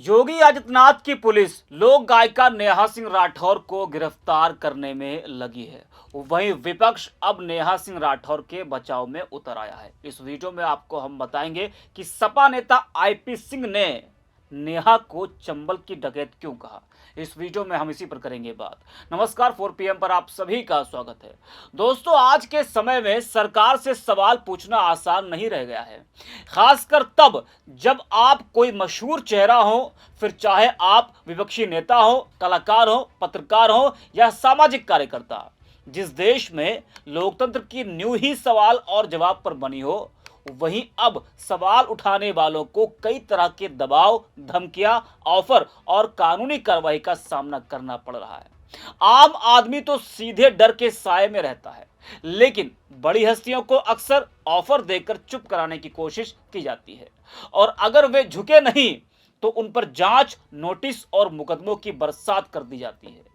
योगी आदित्यनाथ की पुलिस लोक गायिका नेहा सिंह राठौर को गिरफ्तार करने में लगी है। वहीं विपक्ष अब नेहा सिंह राठौर के बचाव में उतर आया है। इस वीडियो में आपको हम बताएंगे कि सपा नेता आईपी सिंह ने नेहा को चंबल की डकैत क्यों कहा। इस वीडियो में हम इसी पर करेंगे बात। नमस्कार, 4 PM पर आप सभी का स्वागत है। दोस्तों, आज के समय में सरकार से सवाल पूछना आसान नहीं रह गया है, खासकर तब जब आप कोई मशहूर चेहरा हो, फिर चाहे आप विपक्षी नेता हो, कलाकार हो, पत्रकार हो या सामाजिक कार्यकर्ता। जिस देश में लोकतंत्र की नींव ही सवाल और जवाब पर बनी हो, वहीं अब सवाल उठाने वालों को कई तरह के दबाव, धमकियां, ऑफर और कानूनी कार्रवाई का सामना करना पड़ रहा है। आम आदमी तो सीधे डर के साए में रहता है, लेकिन बड़ी हस्तियों को अक्सर ऑफर देकर चुप कराने की कोशिश की जाती है, और अगर वे झुके नहीं तो उन पर जांच, नोटिस और मुकदमों की बरसात कर दी जाती है।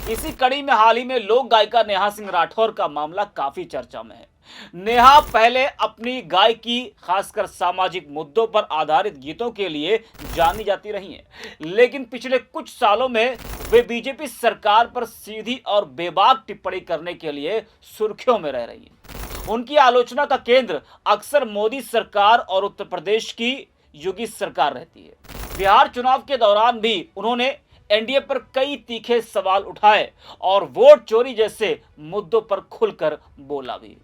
इसी कड़ी में हाल ही में लोक गायिका नेहा सिंह राठौर का मामला काफी चर्चा में है। नेहा पहले अपनी गायकी, खासकर सामाजिक मुद्दों पर आधारित गीतों के लिए जानी जाती रही हैं, लेकिन पिछले कुछ सालों में वे बीजेपी सरकार पर सीधी और बेबाक टिप्पणी करने के लिए सुर्खियों में रह रही हैं। उनकी आलोचना का केंद्र अक्सर मोदी सरकार और उत्तर प्रदेश की योगी सरकार रहती है। बिहार चुनाव के दौरान भी उन्होंने एनडीए पर कई तीखे सवाल उठाए और वोट चोरी जैसे मुद्दों पर खुलकर बोला भी।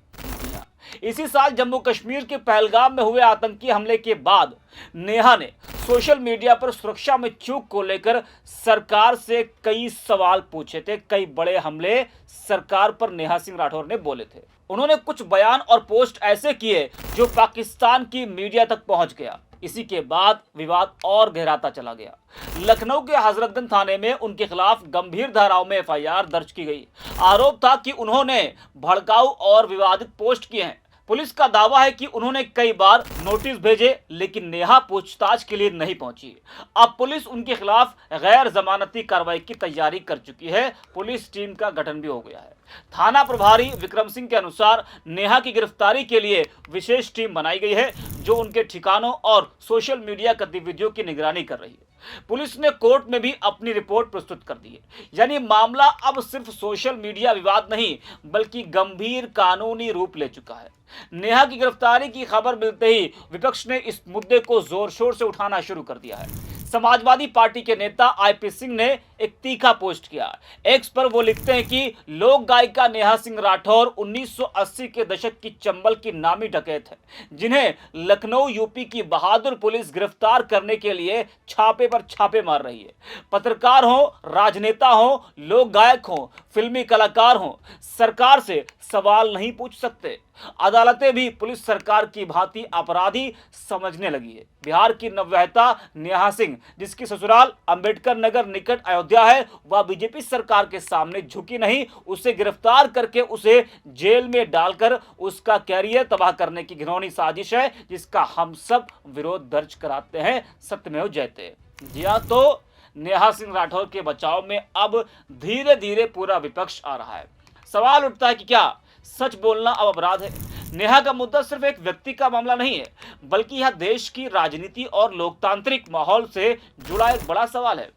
इसी साल जम्मू कश्मीर के पहलगाम में हुए आतंकी हमले के बाद नेहा ने सोशल मीडिया पर सुरक्षा में चूक को लेकर सरकार से कई सवाल पूछे थे। कई बड़े हमले सरकार पर नेहा सिंह राठौर ने बोले थे। उन्होंने कुछ बयान और पोस्ट ऐसे किए जो पाकिस्तान की मीडिया तक पहुंच गया। इसी के बाद विवाद और गहराता चला गया। लखनऊ के हजरतगंज थाने में उनके खिलाफ गंभीर धाराओं में एफआईआर दर्ज की गई। आरोप था कि उन्होंने भड़काऊ और विवादित पोस्ट किए हैं। पुलिस का दावा है कि उन्होंने कई बार नोटिस भेजे, लेकिन नेहा पूछताछ के लिए नहीं पहुंची। अब पुलिस उनके खिलाफ गैर जमानती कार्रवाई की तैयारी कर चुकी है। पुलिस टीम का गठन भी हो गया है। थाना प्रभारी विक्रम सिंह के अनुसार नेहा की गिरफ्तारी के लिए विशेष टीम बनाई गई है, जो उनके ठिकानों और सोशल मीडिया गतिविधियों की निगरानी कर रही है। पुलिस ने कोर्ट में भी अपनी रिपोर्ट प्रस्तुत कर दी है। यानी मामला अब सिर्फ सोशल मीडिया विवाद नहीं, बल्कि गंभीर कानूनी रूप ले चुका है। नेहा की गिरफ्तारी की खबर मिलते ही विपक्ष ने इस मुद्दे को जोर शोर से उठाना शुरू कर दिया है। समाजवादी पार्टी के नेता आईपी सिंह ने एक तीखा पोस्ट किया। एक्स पर वो लिखते हैं कि लोक गायिका नेहा सिंह राठौर 1980 के दशक की चंबल की नामी डकैत है, जिन्हें लखनऊ यूपी की बहादुर पुलिस गिरफ्तार करने के लिए छापे पर छापे मार रही है। पत्रकार हो, राजनेता हो, लोक गायक हो, फिल्मी कलाकार हो, सरकार से सवाल नहीं पूछ सकते। अदालतें भी पुलिस सरकार की भांति अपराधी समझने लगी है। बिहार की नवविवाहिता नेहा सिंह, जिसकी ससुराल अंबेडकर नगर निकट अयोध्या है, वह बीजेपी सरकार के सामने झुकी नहीं। उसे गिरफ्तार करके उसे जेल में डालकर उसका कैरियर तबाह करने की घिनौनी साजिश है, जिसका हम सब विरोध दर्ज कराते हैं। सत्यमेव जयते। जी हाँ, तो नेहा सिंह राठौर के बचाव में अब धीरे धीरे पूरा विपक्ष आ रहा है। सवाल उठता है कि क्या सच बोलना अब अपराध है? नेहा का मुद्दा सिर्फ एक व्यक्ति का मामला नहीं है, बल्कि यह देश की राजनीति और लोकतांत्रिक माहौल से जुड़ा एक बड़ा सवाल है।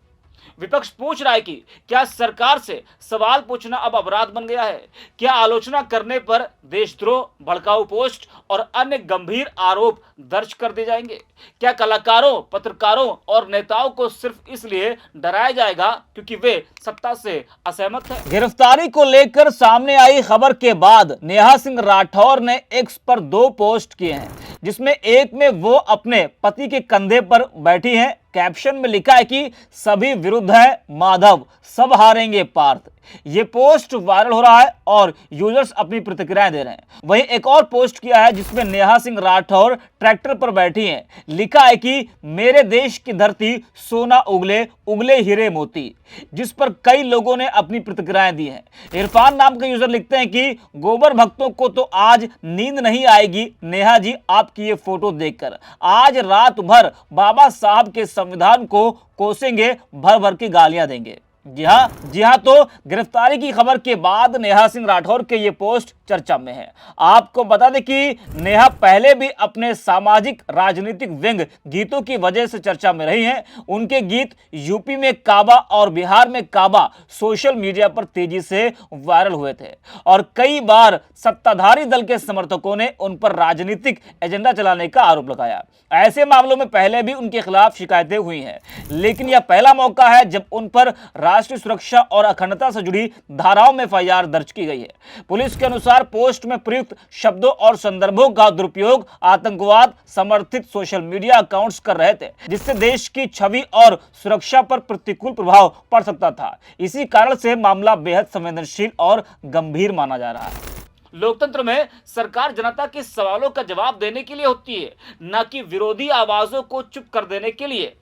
विपक्ष पूछ रहा है कि क्या सरकार से सवाल पूछना अब अपराध बन गया है? क्या आलोचना करने पर देशद्रोह, भड़काऊ पोस्ट और अन्य गंभीर आरोप दर्ज कर दिए जाएंगे? क्या कलाकारों, पत्रकारों और नेताओं को सिर्फ इसलिए डराया जाएगा क्योंकि वे सत्ता से असहमत हैं? गिरफ्तारी को लेकर सामने आई खबर के बाद नेहा सिंह राठौर ने एक्स पर 2 पोस्ट किए हैं, जिसमें एक में वो अपने पति के कंधे पर बैठी हैं। कैप्शन में लिखा है कि सभी विरुद्ध है माधव, सब हारेंगे पार्थ। ये पोस्ट वायरल हो रहा है और यूजर्स अपनी प्रतिक्रियाएं दे रहे हैं। वहीं एक और पोस्ट किया है जिसमें नेहा सिंह राठौर ट्रैक्टर पर बैठी हैं। लिखा है कि मेरे देश की धरती सोना उगले, उगले हीरे मोती, जिस पर कई लोगों ने अपनी प्रतिक्रियाएं दी हैं। इरफान नाम के यूजर लिखते हैं कि गोबर भक्तों को तो आज नींद नहीं आएगी नेहा जी आपकी ये फोटो देखकर। आज रात भर बाबा साहब के संविधान को कोसेंगे, भर भर के गालियां देंगे। जी हाँ, तो गिरफ्तारी की खबर के बाद नेहा सिंह राठौर के ये पोस्ट चर्चा में है। आपको बता दें कि नेहा पहले भी अपने सामाजिक राजनीतिक व्यंग गीतों की वजह से चर्चा में रही हैं। उनके गीत यूपी में काबा और बिहार में काबा सोशल मीडिया पर तेजी से वायरल हुए थे और कई बार सत्ताधारी दल के समर्थकों ने उन पर राजनीतिक एजेंडा चलाने का आरोप लगाया। ऐसे मामलों में पहले भी उनके खिलाफ शिकायतें हुई हैं, लेकिन यह पहला मौका है जब उन पर राष्ट्रीय सुरक्षा और अखंडता से जुड़ी धाराओं में एफआईआर दर्ज की गई है। पुलिस के अनुसार पोस्ट में प्रयुक्त शब्दों और संदर्भों का दुरुपयोग आतंकवाद समर्थित सोशल मीडिया अकाउंट्स कर रहे थे, जिससे देश की छवि और सुरक्षा पर प्रतिकूल प्रभाव पड़ सकता था। इसी कारण से मामला बेहद संवेदनशील और गंभीर माना जा रहा है। लोकतंत्र में सरकार जनता के सवालों का जवाब देने के लिए होती है, न कि विरोधी आवाजों को चुप कर देने के लिए।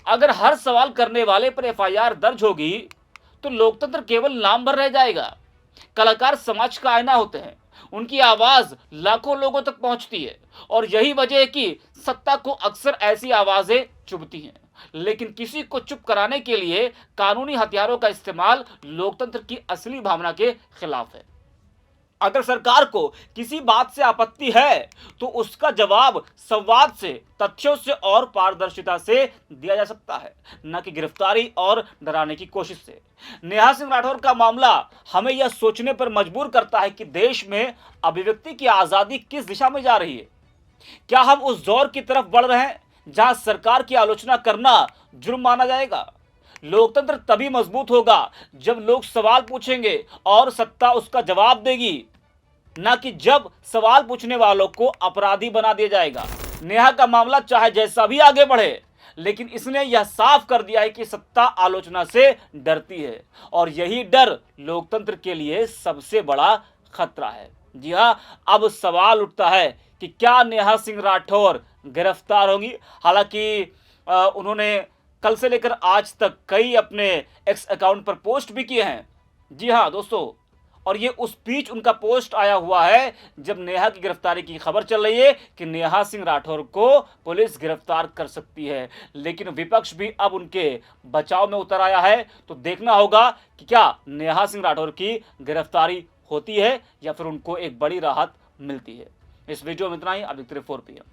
अगर हर सवाल करने वाले पर एफआईआर दर्ज होगी तो लोकतंत्र केवल नाम भर रह जाएगा। कलाकार समाज का आईना होते हैं, उनकी आवाज लाखों लोगों तक पहुंचती है और यही वजह है कि सत्ता को अक्सर ऐसी आवाजें चुभती हैं। लेकिन किसी को चुप कराने के लिए कानूनी हथियारों का इस्तेमाल लोकतंत्र की असली भावना के खिलाफ है। अगर सरकार को किसी बात से आपत्ति है तो उसका जवाब संवाद से, तथ्यों से और पारदर्शिता से दिया जा सकता है, न कि गिरफ्तारी और डराने की कोशिश से। नेहा सिंह राठौर का मामला हमें यह सोचने पर मजबूर करता है कि देश में अभिव्यक्ति की आजादी किस दिशा में जा रही है। क्या हम उस दौर की तरफ बढ़ रहे हैं जहां सरकार की आलोचना करना जुर्म माना जाएगा? लोकतंत्र तभी मजबूत होगा जब लोग सवाल पूछेंगे और सत्ता उसका जवाब देगी, ना कि जब सवाल पूछने वालों को अपराधी बना दिया जाएगा। नेहा का मामला चाहे जैसा भी आगे बढ़े, लेकिन इसने यह साफ कर दिया है कि सत्ता आलोचना से डरती है और यही डर लोकतंत्र के लिए सबसे बड़ा खतरा है। जी हां, अब सवाल उठता है कि क्या नेहा सिंह राठौर गिरफ्तार होंगी? हालांकि उन्होंने कल से लेकर आज तक कई अपने एक्स अकाउंट पर पोस्ट भी किए हैं। जी हाँ दोस्तों, और ये उस बीच उनका पोस्ट आया हुआ है जब नेहा की गिरफ्तारी की खबर चल रही है कि नेहा सिंह राठौर को पुलिस गिरफ्तार कर सकती है, लेकिन विपक्ष भी अब उनके बचाव में उतर आया है। तो देखना होगा कि क्या नेहा सिंह राठौर की गिरफ्तारी होती है या फिर उनको एक बड़ी राहत मिलती है। इस वीडियो में इतना ही। अब देखते रहिए 4PM।